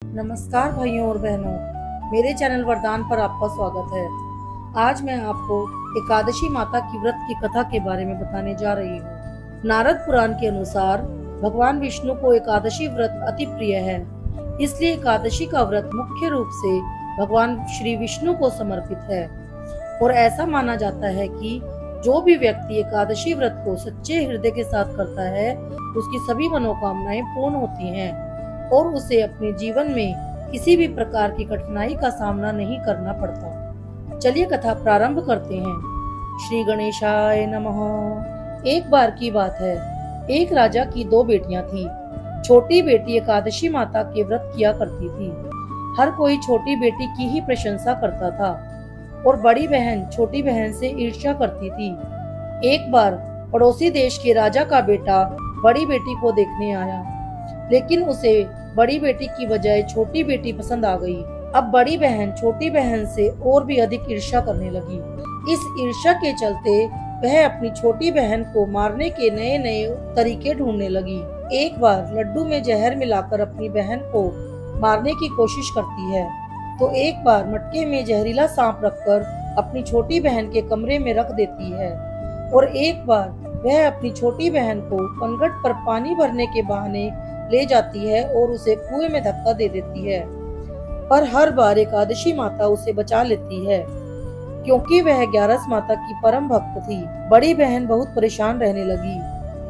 नमस्कार भाइयों और बहनों, मेरे चैनल वरदान पर आपका स्वागत है। आज मैं आपको एकादशी माता की व्रत की कथा के बारे में बताने जा रही हूँ। नारद पुराण के अनुसार भगवान विष्णु को एकादशी व्रत अति प्रिय है, इसलिए एकादशी का व्रत मुख्य रूप से भगवान श्री विष्णु को समर्पित है। और ऐसा माना जाता है कि जो भी व्यक्ति एकादशी व्रत को सच्चे हृदय के साथ करता है, उसकी सभी मनोकामनाएं पूर्ण होती हैं और उसे अपने जीवन में किसी भी प्रकार की कठिनाई का सामना नहीं करना पड़ता। चलिए कथा प्रारंभ करते हैं। श्री गणेशाय नमः। एक बार की बात है, एक राजा की दो बेटियां थी। छोटी बेटी एकादशी माता के व्रत किया करती थी। हर कोई छोटी बेटी की ही प्रशंसा करता था और बड़ी बहन छोटी बहन से ईर्ष्या करती थी। एक बार पड़ोसी देश के राजा का बेटा बड़ी बेटी को देखने आया, लेकिन उसे बड़ी बेटी की बजाय छोटी बेटी पसंद आ गई। अब बड़ी बहन छोटी बहन से और भी अधिक ईर्ष्या करने लगी। इस ईर्ष्या के चलते वह अपनी छोटी बहन को मारने के नए नए तरीके ढूंढने लगी। एक बार लड्डू में जहर मिलाकर अपनी बहन को मारने की कोशिश करती है, तो एक बार मटके में जहरीला सांप रखकर अपनी छोटी बहन के कमरे में रख देती है, और एक बार वह अपनी छोटी बहन को पनघट पर पानी भरने के बहाने ले जाती है और उसे कुएं में धक्का दे देती है। पर हर बार एकादशी माता उसे बचा लेती है, क्योंकि वह ग्यारस माता की परम भक्त थी। बड़ी बहन बहुत परेशान रहने लगी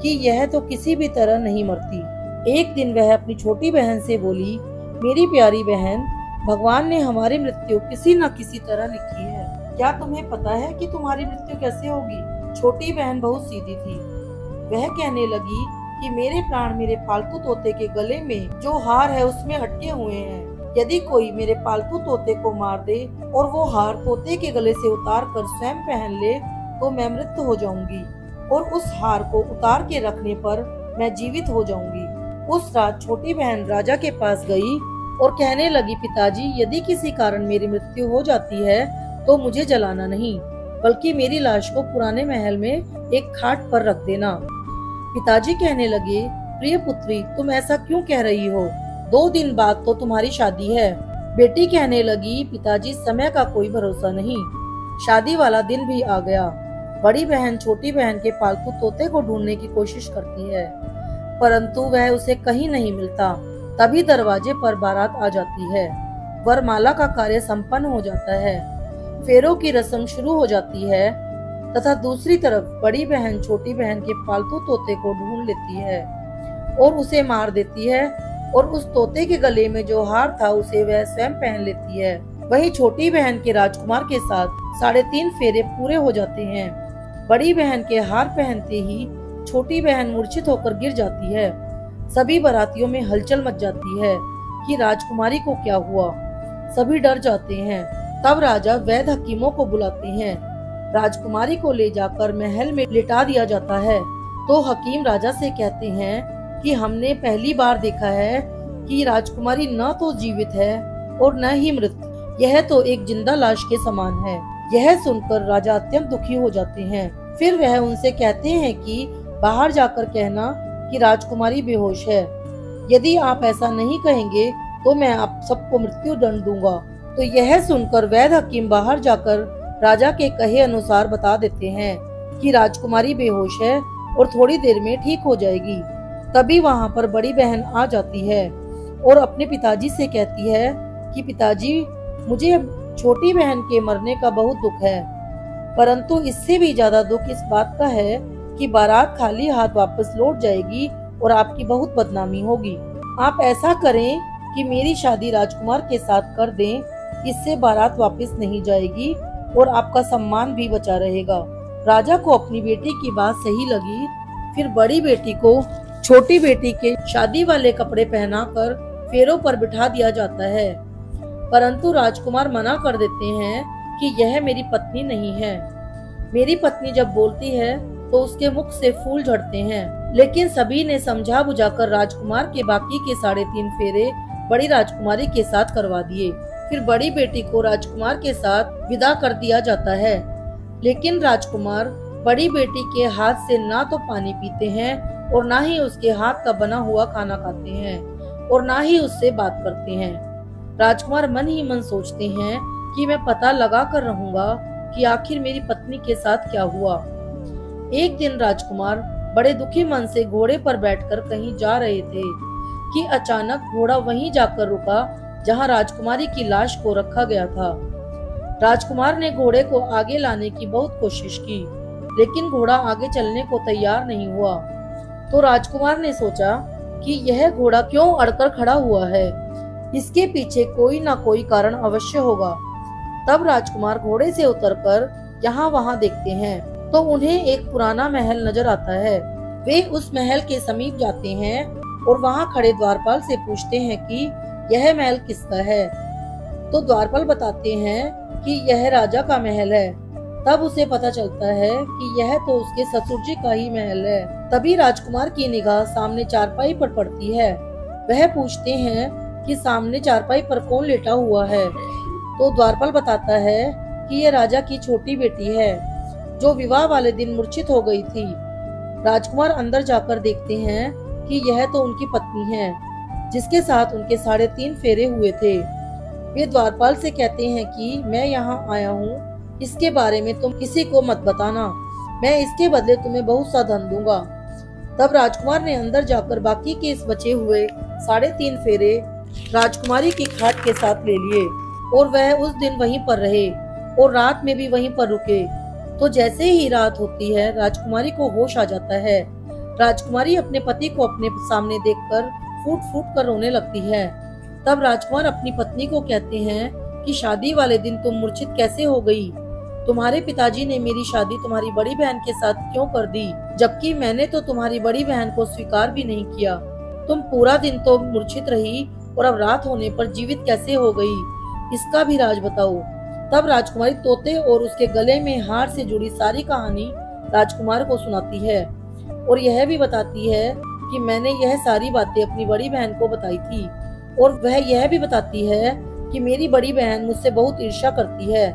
कि यह तो किसी भी तरह नहीं मरती। एक दिन वह अपनी छोटी बहन से बोली, मेरी प्यारी बहन, भगवान ने हमारी मृत्यु किसी न किसी तरह लिखी है। क्या तुम्हें पता है कि तुम्हारी मृत्यु कैसे होगी? छोटी बहन बहुत सीधी थी। वह कहने लगी कि मेरे प्राण मेरे पालतू तोते के गले में जो हार है उसमें अटके हुए हैं। यदि कोई मेरे पालतू तोते को मार दे और वो हार तोते के गले से उतार कर स्वयं पहन ले, तो मैं मृत हो जाऊंगी और उस हार को उतार के रखने पर मैं जीवित हो जाऊंगी। उस रात छोटी बहन राजा के पास गई और कहने लगी, पिताजी, यदि किसी कारण मेरी मृत्यु हो जाती है तो मुझे जलाना नहीं, बल्कि मेरी लाश को पुराने महल में एक खाट पर रख देना। पिताजी कहने लगे, प्रिय पुत्री, तुम ऐसा क्यों कह रही हो? 2 दिन बाद तो तुम्हारी शादी है। बेटी कहने लगी, पिताजी, समय का कोई भरोसा नहीं, शादी वाला दिन भी आ गया। बड़ी बहन छोटी बहन के पालतू तोते को ढूंढने की कोशिश करती है, परंतु वह उसे कहीं नहीं मिलता। तभी दरवाजे पर बारात आ जाती है। वरमाला का कार्य संपन्न हो जाता है, फेरों की रस्म शुरू हो जाती है, तथा दूसरी तरफ बड़ी बहन छोटी बहन के पालतू तोते को ढूंढ लेती है और उसे मार देती है, और उस तोते के गले में जो हार था उसे वह स्वयं पहन लेती है। वहीं छोटी बहन के राजकुमार के साथ 3.5 फेरे पूरे हो जाते हैं। बड़ी बहन के हार पहनते ही छोटी बहन मूर्छित होकर गिर जाती है। सभी बारातियों में हलचल मच जाती है कि राजकुमारी को क्या हुआ। सभी डर जाते हैं। तब राजा वैद्य हकीमों को बुलाते हैं। राजकुमारी को ले जाकर महल में लिटा दिया जाता है। तो हकीम राजा से कहते हैं कि हमने पहली बार देखा है कि राजकुमारी न तो जीवित है और न ही मृत, यह तो एक जिंदा लाश के समान है। यह सुनकर राजा अत्यंत दुखी हो जाते हैं। फिर वह उनसे कहते हैं कि बाहर जाकर कहना कि राजकुमारी बेहोश है। यदि आप ऐसा नहीं कहेंगे तो मैं आप सबको मृत्यु दंड दूंगा। तो यह सुनकर वैद्य हकीम बाहर जाकर राजा के कहे अनुसार बता देते हैं कि राजकुमारी बेहोश है और थोड़ी देर में ठीक हो जाएगी। तभी वहां पर बड़ी बहन आ जाती है और अपने पिताजी से कहती है कि पिताजी, मुझे छोटी बहन के मरने का बहुत दुख है, परंतु इससे भी ज्यादा दुख इस बात का है कि बारात खाली हाथ वापस लौट जाएगी और आपकी बहुत बदनामी होगी। आप ऐसा करें कि मेरी शादी राजकुमार के साथ कर दें, इससे बारात वापस नहीं जाएगी और आपका सम्मान भी बचा रहेगा। राजा को अपनी बेटी की बात सही लगी। फिर बड़ी बेटी को छोटी बेटी के शादी वाले कपड़े पहनाकर फेरों पर बिठा दिया जाता है, परंतु राजकुमार मना कर देते हैं कि यह मेरी पत्नी नहीं है। मेरी पत्नी जब बोलती है तो उसके मुख से फूल झड़ते हैं। लेकिन सभी ने समझा बुझाकर राजकुमार के बाकी के 3.5 फेरे बड़ी राजकुमारी के साथ करवा दिए। फिर बड़ी बेटी को राजकुमार के साथ विदा कर दिया जाता है, लेकिन राजकुमार बड़ी बेटी के हाथ से ना तो पानी पीते हैं और ना ही उसके हाथ का बना हुआ खाना खाते हैं। और ना ही उससे बात करते हैं। राजकुमार मन ही मन सोचते हैं कि मैं पता लगा कर रहूंगा कि आखिर मेरी पत्नी के साथ क्या हुआ। एक दिन राजकुमार बड़े दुखी मन से घोड़े पर बैठकर कहीं जा रहे थे कि अचानक घोड़ा वहीं जाकर रुका जहां राजकुमारी की लाश को रखा गया था। राजकुमार ने घोड़े को आगे लाने की बहुत कोशिश की, लेकिन घोड़ा आगे चलने को तैयार नहीं हुआ। तो राजकुमार ने सोचा कि यह घोड़ा क्यों अड़कर खड़ा हुआ है, इसके पीछे कोई ना कोई कारण अवश्य होगा। तब राजकुमार घोड़े से उतरकर यहाँ वहाँ देखते हैं तो उन्हें एक पुराना महल नजर आता है। वे उस महल के समीप जाते हैं और वहाँ खड़े द्वारपाल से पूछते हैं कि यह महल किसका है। तो द्वारपाल बताते हैं कि यह राजा का महल है। तब उसे पता चलता है कि यह तो उसके ससुर जी का ही महल है। तभी राजकुमार की निगाह सामने चारपाई पर पड़ती है। वह पूछते हैं कि सामने चारपाई पर कौन लेटा हुआ है। तो द्वारपाल बताता है कि यह राजा की छोटी बेटी है जो विवाह वाले दिन मूर्छित हो गई थी। राजकुमार अंदर जाकर देखते हैं कि यह तो उनकी पत्नी है जिसके साथ उनके 3.5 फेरे हुए थे। वे द्वारपाल से कहते हैं कि मैं यहाँ आया हूँ, इसके बारे में तुम किसी को मत बताना, मैं इसके बदले तुम्हें बहुत सा धन दूंगा। तब राजकुमार ने अंदर जाकर बाकी के इस बचे हुए 3.5 फेरे राजकुमारी की खाट के साथ ले लिए और वह उस दिन वहीं पर रहे और रात में भी वहीं पर रुके। तो जैसे ही रात होती है राजकुमारी को होश आ जाता है। राजकुमारी अपने पति को अपने सामने देखकर फूट फूट कर रोने लगती है। तब राजकुमार अपनी पत्नी को कहते हैं कि शादी वाले दिन तुम मूर्छित कैसे हो गई? तुम्हारे पिताजी ने मेरी शादी तुम्हारी बड़ी बहन के साथ क्यों कर दी, जबकि मैंने तो तुम्हारी बड़ी बहन को स्वीकार भी नहीं किया। तुम पूरा दिन तो मूर्छित रही और अब रात होने पर जीवित कैसे हो गई, इसका भी राज बताओ। तब राजकुमारी तोते और उसके गले में हार से जुड़ी सारी कहानी राजकुमार को सुनाती है और यह भी बताती है कि मैंने यह सारी बातें अपनी बड़ी बहन को बताई थी और वह यह भी बताती है कि मेरी बड़ी बहन मुझसे बहुत ईर्ष्या करती है।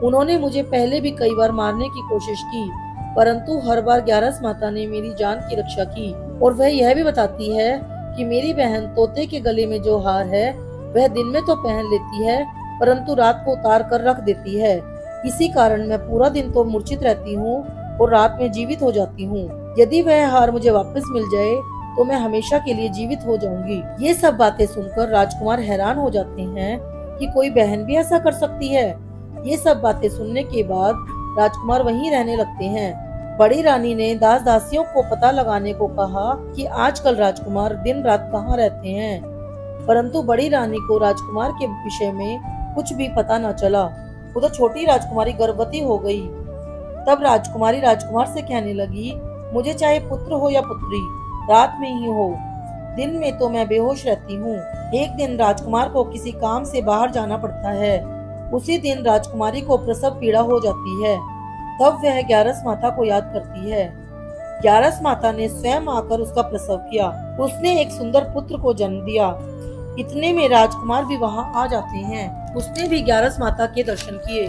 उन्होंने मुझे पहले भी कई बार मारने की कोशिश की, परंतु हर बार ग्यारस माता ने मेरी जान की रक्षा की। और वह यह भी बताती है कि मेरी बहन तोते के गले में जो हार है वह दिन में तो पहन लेती है परंतु रात को उतार कर रख देती है। इसी कारण मैं पूरा दिन तो मूर्छित रहती हूँ और रात में जीवित हो जाती हूँ। यदि वह हार मुझे वापस मिल जाए तो मैं हमेशा के लिए जीवित हो जाऊंगी। ये सब बातें सुनकर राजकुमार हैरान हो जाते हैं कि कोई बहन भी ऐसा कर सकती है। ये सब बातें सुनने के बाद राजकुमार वहीं रहने लगते हैं। बड़ी रानी ने दास दासियों को पता लगाने को कहा कि आजकल राजकुमार दिन रात कहाँ रहते हैं, परंतु बड़ी रानी को राजकुमार के विषय में कुछ भी पता न चला। उधर छोटी राजकुमारी गर्भवती हो गई। तब राजकुमारी राजकुमार से कहने लगी, मुझे चाहे पुत्र हो या पुत्री, रात में ही हो, दिन में तो मैं बेहोश रहती हूँ। एक दिन राजकुमार को किसी काम से बाहर जाना पड़ता है। उसी दिन राजकुमारी को प्रसव पीड़ा हो जाती है। तब वह ग्यारस माता को याद करती है। ग्यारस माता ने स्वयं आकर उसका प्रसव किया। उसने एक सुंदर पुत्र को जन्म दिया। इतने में राजकुमार भी वहाँ आ जाते हैं। उसने भी ग्यारस माता के दर्शन किए।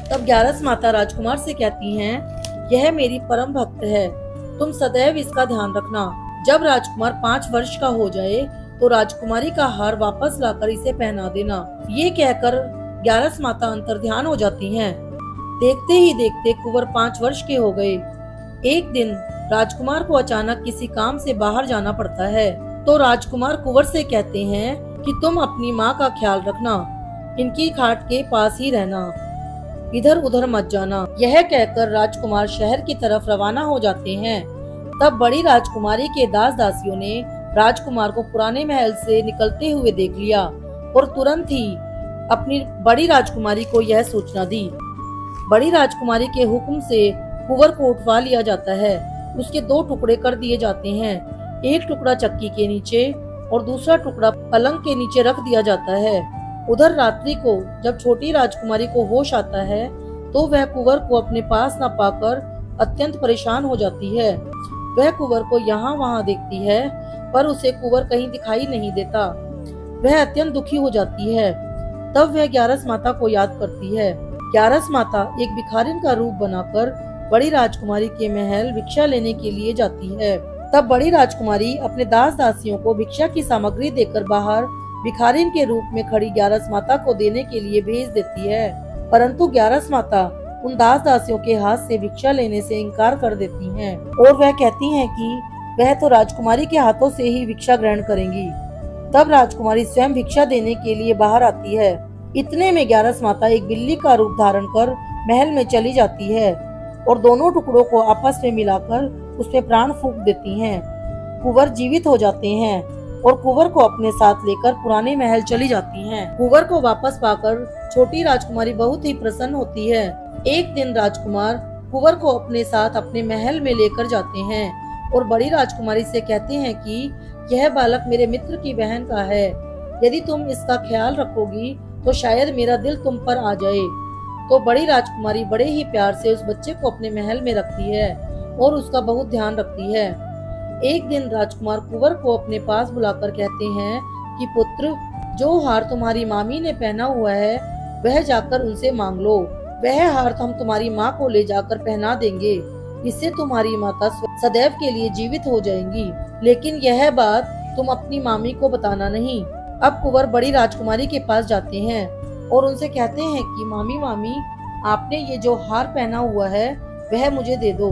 तब ग्यारस माता राजकुमार से कहती हैं, यह मेरी परम भक्त है, तुम सदैव इसका ध्यान रखना। जब राजकुमार 5 वर्ष का हो जाए तो राजकुमारी का हार वापस लाकर इसे पहना देना। ये कहकर ग्यारस माता अंतर्ध्यान हो जाती हैं। देखते ही देखते कुंवर 5 वर्ष के हो गए। एक दिन राजकुमार को अचानक किसी काम से बाहर जाना पड़ता है। तो राजकुमार कुंवर से कहते हैं कि तुम अपनी माँ का ख्याल रखना, इनकी खाट के पास ही रहना, इधर उधर मत जाना। यह कहकर राजकुमार शहर की तरफ रवाना हो जाते हैं। तब बड़ी राजकुमारी के दास दासियों ने राजकुमार को पुराने महल से निकलते हुए देख लिया और तुरंत ही अपनी बड़ी राजकुमारी को यह सूचना दी। बड़ी राजकुमारी के हुक्म से कुंवर को उठवा लिया जाता है। उसके 2 टुकड़े कर दिए जाते हैं। एक टुकड़ा चक्की के नीचे और दूसरा टुकड़ा पलंग के नीचे रख दिया जाता है। उधर रात्रि को जब छोटी राजकुमारी को होश आता है तो वह कुंवर को अपने पास न पाकर अत्यंत परेशान हो जाती है। वह कुंवर को यहाँ वहाँ देखती है पर उसे कुंवर कहीं दिखाई नहीं देता। वह अत्यंत दुखी हो जाती है। तब वह ग्यारस माता को याद करती है। ग्यारस माता एक भिखारिन का रूप बनाकर बड़ी राजकुमारी के महल भिक्षा लेने के लिए जाती है। तब बड़ी राजकुमारी अपने दास दासियों को भिक्षा की सामग्री देकर बाहर भिखारिन के रूप में खड़ी ग्यारस माता को देने के लिए भेज देती है, परंतु ग्यारस माता उन दास दासियों के हाथ से भिक्षा लेने से इनकार कर देती हैं और वह कहती हैं कि वह तो राजकुमारी के हाथों से ही भिक्षा ग्रहण करेंगी। तब राजकुमारी स्वयं भिक्षा देने के लिए बाहर आती है। इतने में ग्यारस माता एक बिल्ली का रूप धारण कर महल में चली जाती है और दोनों टुकड़ों को आपस में मिलाकर उसमें प्राण फूंक देती हैं। कुंवर जीवित हो जाते हैं और कुंवर को अपने साथ लेकर पुराने महल चली जाती हैं। कुंवर को वापस पाकर छोटी राजकुमारी बहुत ही प्रसन्न होती है। एक दिन राजकुमार कुंवर को अपने साथ अपने महल में लेकर जाते हैं और बड़ी राजकुमारी से कहते हैं कि यह बालक मेरे मित्र की बहन का है, यदि तुम इसका ख्याल रखोगी तो शायद मेरा दिल तुम पर आ जाए। तो बड़ी राजकुमारी बड़े ही प्यार से उस बच्चे को अपने महल में रखती है और उसका बहुत ध्यान रखती है। एक दिन राजकुमार कुंवर को अपने पास बुलाकर कहते हैं कि पुत्र, जो हार तुम्हारी मामी ने पहना हुआ है वह जाकर उनसे मांग लो। वह हार हम तुम्हारी माँ को ले जाकर पहना देंगे, इससे तुम्हारी माता सदैव के लिए जीवित हो जाएंगी, लेकिन यह बात तुम अपनी मामी को बताना नहीं। अब कुंवर बड़ी राजकुमारी के पास जाते हैं और उनसे कहते हैं कि मामी, आपने ये जो हार पहना हुआ है वह मुझे दे दो।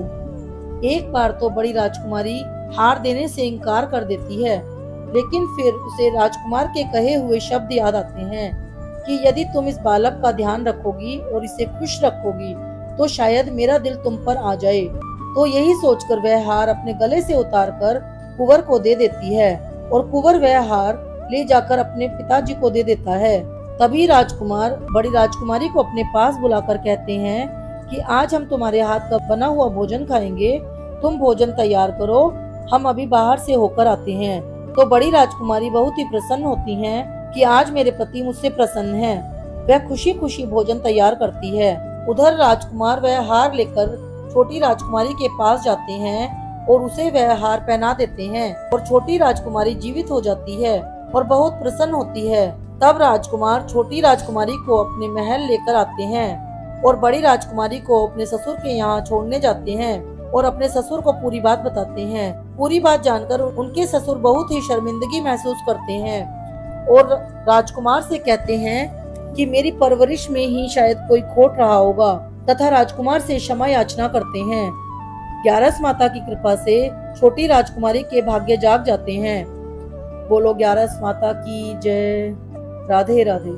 एक बार तो बड़ी राजकुमारी हार देने से इनकार कर देती है, लेकिन फिर उसे राजकुमार के कहे हुए शब्द याद आते हैं कि यदि तुम इस बालक का ध्यान रखोगी और इसे खुश रखोगी तो शायद मेरा दिल तुम पर आ जाए। तो यही सोचकर वह हार अपने गले से उतारकर कुंवर को दे देती है और कुंवर वह हार ले जाकर अपने पिताजी को दे देता है। तभी राजकुमार बड़ी राजकुमारी को अपने पास बुलाकर कहते हैं कि आज हम तुम्हारे हाथ का बना हुआ भोजन खाएंगे, तुम भोजन तैयार करो, हम अभी बाहर से होकर आते हैं। तो बड़ी राजकुमारी बहुत ही प्रसन्न होती हैं कि आज मेरे पति मुझसे प्रसन्न हैं। वह खुशी खुशी भोजन तैयार करती है। उधर राजकुमार वह हार लेकर छोटी राजकुमारी के पास जाते हैं और उसे वह हार पहना देते हैं और छोटी राजकुमारी जीवित हो जाती है और बहुत प्रसन्न होती है। तब राजकुमार छोटी राजकुमारी को अपने महल लेकर आते हैं और बड़ी राजकुमारी को अपने ससुर के यहाँ छोड़ने जाते हैं और अपने ससुर को पूरी बात बताते हैं। पूरी बात जानकर उनके ससुर बहुत ही शर्मिंदगी महसूस करते हैं और राजकुमार से कहते हैं कि मेरी परवरिश में ही शायद कोई खोट रहा होगा, तथा राजकुमार से क्षमा याचना करते हैं। ग्यारस माता की कृपा से छोटी राजकुमारी के भाग्य जाग जाते हैं। बोलो ग्यारस माता की जय। राधे राधे।